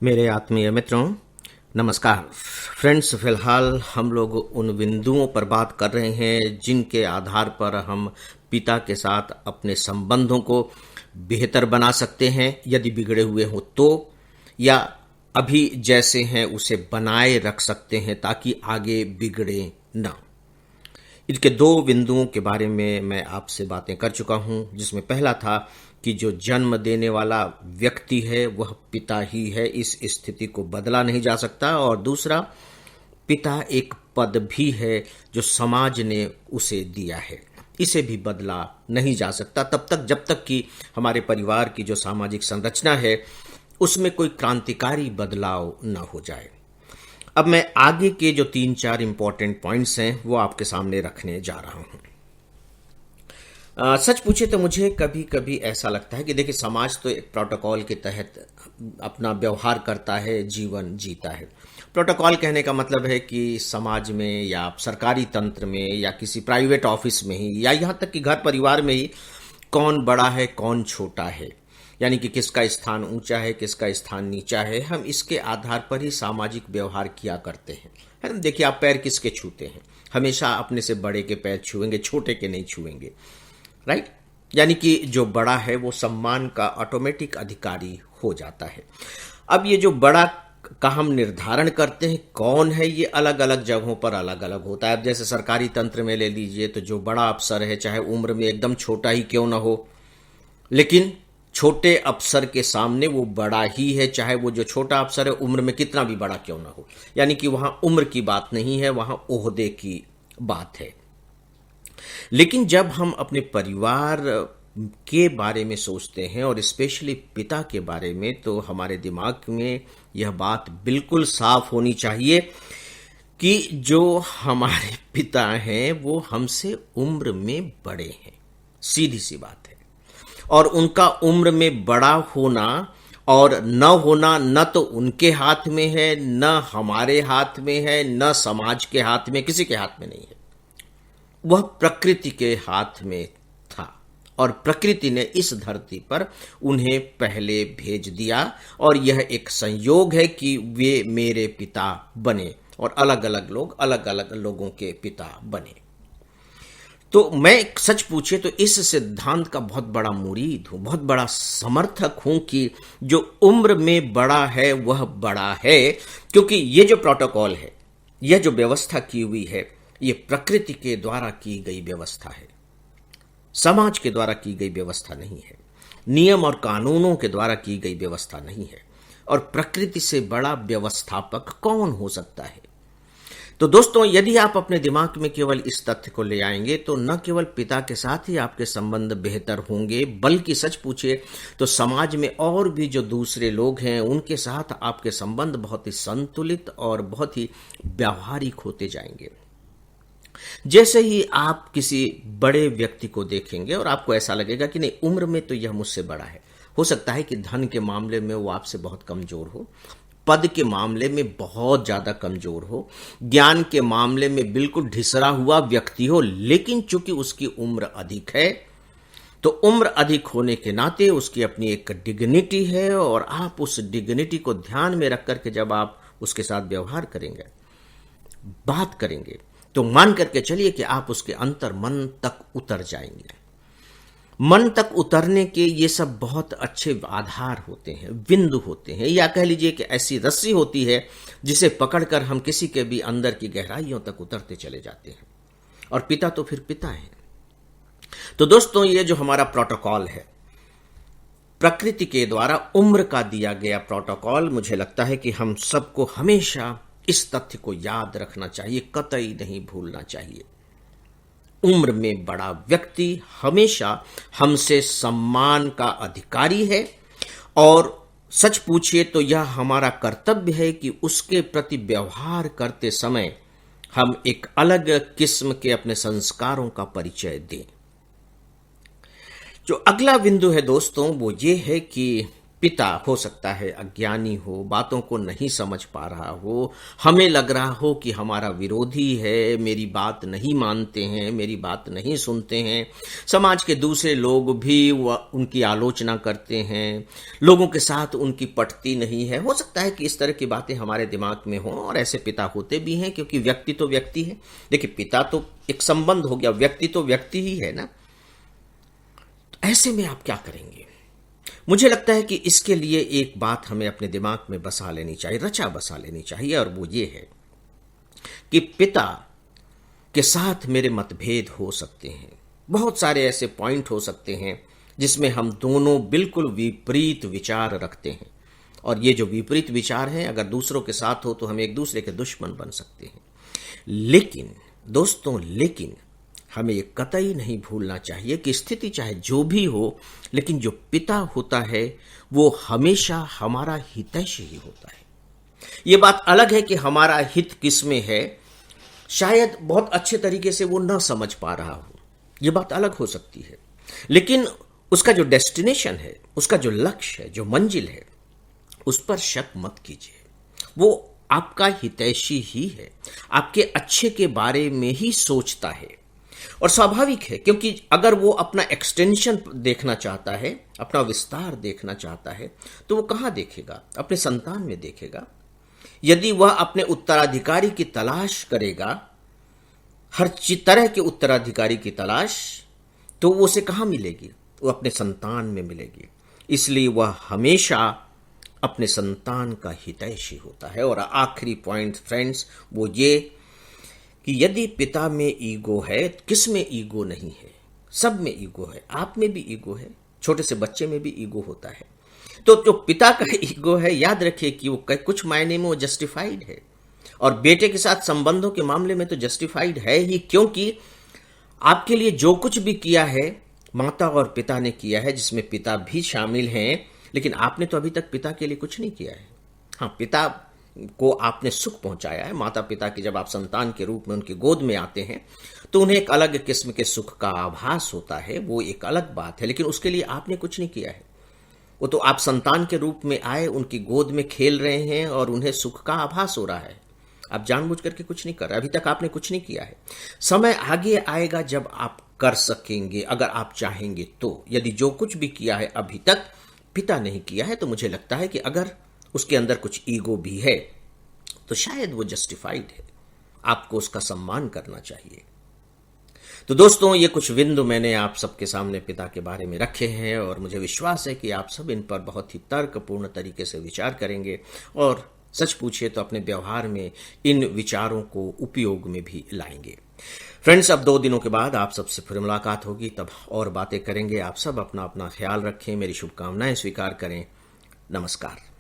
मेरे आत्मीय मित्रों, नमस्कार। फ्रेंड्स, फिलहाल हम लोग उन बिंदुओं पर बात कर रहे हैं जिनके आधार पर हम पिता के साथ अपने संबंधों को बेहतर बना सकते हैं यदि बिगड़े हुए हों तो, या अभी जैसे हैं उसे बनाए रख सकते हैं ताकि आगे बिगड़े ना। इसके दो बिंदुओं के बारे में मैं आपसे बातें कर चुका हूं, जिसमें पहला था कि जो जन्म देने वाला व्यक्ति है वह पिता ही है, इस स्थिति को बदला नहीं जा सकता। और दूसरा, पिता एक पद भी है जो समाज ने उसे दिया है, इसे भी बदला नहीं जा सकता तब तक जब तक कि हमारे परिवार की जो सामाजिक संरचना है उसमें कोई क्रांतिकारी बदलाव न हो जाए। अब मैं आगे के जो 3-4 इंपॉर्टेंट पॉइंट्स हैं वो आपके सामने रखने जा रहा हूं। सच पूछे तो मुझे कभी कभी ऐसा लगता है कि देखिए, समाज तो एक प्रोटोकॉल के तहत अपना व्यवहार करता है, जीवन जीता है। प्रोटोकॉल कहने का मतलब है कि समाज में या सरकारी तंत्र में या किसी प्राइवेट ऑफिस में ही या यहाँ तक कि घर परिवार में ही कौन बड़ा है कौन छोटा है, यानी कि किसका स्थान ऊंचा है किसका स्थान नीचा है, हम इसके आधार पर ही सामाजिक व्यवहार किया करते हैं, है ना। देखिए, आप पैर किसके छूते हैं? हमेशा अपने से बड़े के पैर छुएंगे, छोटे के नहीं छुएंगे, राइट। यानी कि जो बड़ा है वो सम्मान का ऑटोमेटिक अधिकारी हो जाता है। अब ये जो बड़ा का हम निर्धारण करते हैं कौन है, ये अलग अलग जगहों पर अलग अलग होता है। अब जैसे सरकारी तंत्र में ले लीजिए तो जो बड़ा अफसर है, चाहे उम्र में एकदम छोटा ही क्यों ना हो, लेकिन छोटे अफसर के सामने वो बड़ा ही है, चाहे वो जो छोटा अफसर है उम्र में कितना भी बड़ा क्यों ना हो। यानी कि वहां उम्र की बात नहीं है, वहां ओहदे की बात है। लेकिन जब हम अपने परिवार के बारे में सोचते हैं और स्पेशली पिता के बारे में, तो हमारे दिमाग में यह बात बिल्कुल साफ होनी चाहिए कि जो हमारे पिता हैं वो हमसे उम्र में बड़े हैं, सीधी सी बात है। और उनका उम्र में बड़ा होना और न होना न तो उनके हाथ में है, न हमारे हाथ में है, न समाज के हाथ में, किसी के हाथ में नहीं है। वह प्रकृति के हाथ में था और प्रकृति ने इस धरती पर उन्हें पहले भेज दिया और यह एक संयोग है कि वे मेरे पिता बने और अलग अलग लोग अलग अलग लोगों के पिता बने। तो मैं सच पूछे तो इस सिद्धांत का बहुत बड़ा मुरीद हूं, बहुत बड़ा समर्थक हूं कि जो उम्र में बड़ा है वह बड़ा है, क्योंकि ये जो प्रोटोकॉल है, यह जो व्यवस्था की हुई है, ये प्रकृति के द्वारा की गई व्यवस्था है, समाज के द्वारा की गई व्यवस्था नहीं है, नियम और कानूनों के द्वारा की गई व्यवस्था नहीं है। और प्रकृति से बड़ा व्यवस्थापक कौन हो सकता है? तो दोस्तों, यदि आप अपने दिमाग में केवल इस तथ्य को ले आएंगे तो न केवल पिता के साथ ही आपके संबंध बेहतर होंगे, बल्कि सच पूछे तो समाज में और भी जो दूसरे लोग हैं उनके साथ आपके संबंध बहुत ही संतुलित और बहुत ही व्यावहारिक होते जाएंगे। जैसे ही आप किसी बड़े व्यक्ति को देखेंगे और आपको ऐसा लगेगा कि नहीं, उम्र में तो यह मुझसे बड़ा है, हो सकता है कि धन के मामले में वो आपसे बहुत कमजोर हो, पद के मामले में बहुत ज्यादा कमजोर हो, ज्ञान के मामले में बिल्कुल ढिसरा हुआ व्यक्ति हो, लेकिन चूंकि उसकी उम्र अधिक है तो उम्र अधिक होने के नाते उसकी अपनी एक डिग्निटी है और आप उस डिग्निटी को ध्यान में रख करके जब आप उसके साथ व्यवहार करेंगे, बात करेंगे, तो मान करके चलिए कि आप उसके अंतर मन तक उतर जाएंगे। मन तक उतरने के ये सब बहुत अच्छे आधार होते हैं, बिंदु होते हैं, या कह लीजिए कि ऐसी रस्सी होती है जिसे पकड़कर हम किसी के भी अंदर की गहराइयों तक उतरते चले जाते हैं। और पिता तो फिर पिता है। तो दोस्तों, ये जो हमारा प्रोटोकॉल है, प्रकृति के द्वारा उम्र का दिया गया प्रोटोकॉल, मुझे लगता है कि हम सबको हमेशा इस तथ्य को याद रखना चाहिए, कतई नहीं भूलना चाहिए। उम्र में बड़ा व्यक्ति हमेशा हमसे सम्मान का अधिकारी है और सच पूछिए तो यह हमारा कर्तव्य है कि उसके प्रति व्यवहार करते समय हम एक अलग किस्म के अपने संस्कारों का परिचय दें। जो अगला बिंदु है दोस्तों, वो ये है कि पिता हो सकता है अज्ञानी हो, बातों को नहीं समझ पा रहा हो, हमें लग रहा हो कि हमारा विरोधी है, मेरी बात नहीं मानते हैं, मेरी बात नहीं सुनते हैं, समाज के दूसरे लोग भी उनकी आलोचना करते हैं, लोगों के साथ उनकी पटती नहीं है। हो सकता है कि इस तरह की बातें हमारे दिमाग में हों, और ऐसे पिता होते भी हैं, क्योंकि व्यक्ति तो व्यक्ति है। देखिए, पिता तो एक संबंध हो गया, व्यक्ति तो व्यक्ति ही है ना। तो ऐसे में आप क्या करेंगे? मुझे लगता है कि इसके लिए एक बात हमें अपने दिमाग में बसा लेनी चाहिए, रचा बसा लेनी चाहिए, और वो ये है कि पिता के साथ मेरे मतभेद हो सकते हैं। बहुत सारे ऐसे पॉइंट हो सकते हैं जिसमें हम दोनों बिल्कुल विपरीत विचार रखते हैं, और ये जो विपरीत विचार हैं अगर दूसरों के साथ हो तो हम एक दूसरे के दुश्मन बन सकते हैं। लेकिन दोस्तों, हमें ये कतई नहीं भूलना चाहिए कि स्थिति चाहे जो भी हो, लेकिन जो पिता होता है वो हमेशा हमारा हितैषी ही होता है। ये बात अलग है कि हमारा हित किस में है, शायद बहुत अच्छे तरीके से वो न समझ पा रहा हो, ये बात अलग हो सकती है, लेकिन उसका जो डेस्टिनेशन है, उसका जो लक्ष्य है, जो मंजिल है, उस पर शक मत कीजिए। वो आपका हितैषी ही है, आपके अच्छे के बारे में ही सोचता है। और स्वाभाविक है, क्योंकि अगर वो अपना एक्सटेंशन देखना चाहता है, अपना विस्तार देखना चाहता है, तो वो कहाँ देखेगा? अपने संतान में देखेगा। यदि वह अपने उत्तराधिकारी की तलाश करेगा, हर तरह के उत्तराधिकारी की तलाश, तो वो उसे कहाँ मिलेगी? वो अपने संतान में मिलेगी। इसलिए वह हमेशा अपने संतान का हितैषी होता है। और आखिरी पॉइंट फ्रेंड्स, वो ये कि यदि पिता में ईगो है, किस में ईगो नहीं है? सब में ईगो है, आप में भी ईगो है, छोटे से बच्चे में भी ईगो होता है। तो जो पिता का ईगो है, याद रखिए कि वो कुछ मायने में वो जस्टिफाइड है, और बेटे के साथ संबंधों के मामले में तो जस्टिफाइड है ही, क्योंकि आपके लिए जो कुछ भी किया है माता और पिता ने किया है, जिसमें पिता भी शामिल हैं, लेकिन आपने तो अभी तक पिता के लिए कुछ नहीं किया है। हाँ, पिता को आपने सुख पहुंचाया है। माता पिता की जब आप संतान के रूप में उनकी गोद में आते हैं तो उन्हें एक अलग किस्म के सुख का आभास होता है, वो एक अलग बात है, लेकिन उसके लिए आपने कुछ नहीं किया है। वो तो आप संतान के रूप में आए, उनकी गोद में खेल रहे हैं और उन्हें सुख का आभास हो रहा है। आप जानबूझ करके कुछ नहीं कर रहे, अभी तक आपने कुछ नहीं किया है। समय आगे आएगा जब आप कर सकेंगे, अगर आप चाहेंगे तो। यदि जो कुछ भी किया है अभी तक पिता नहीं किया है, तो मुझे लगता है कि अगर उसके अंदर कुछ ईगो भी है तो शायद वो जस्टिफाइड है, आपको उसका सम्मान करना चाहिए। तो दोस्तों, ये कुछ बिंदु मैंने आप सबके सामने पिता के बारे में रखे हैं, और मुझे विश्वास है कि आप सब इन पर बहुत ही तर्कपूर्ण तरीके से विचार करेंगे, और सच पूछिए तो अपने व्यवहार में इन विचारों को उपयोग में भी लाएंगे। फ्रेंड्स, अब 2 दिनों के बाद आप सबसे फिर मुलाकात होगी, तब और बातें करेंगे। आप सब अपना अपना ख्याल रखें, मेरी शुभकामनाएं स्वीकार करें। नमस्कार।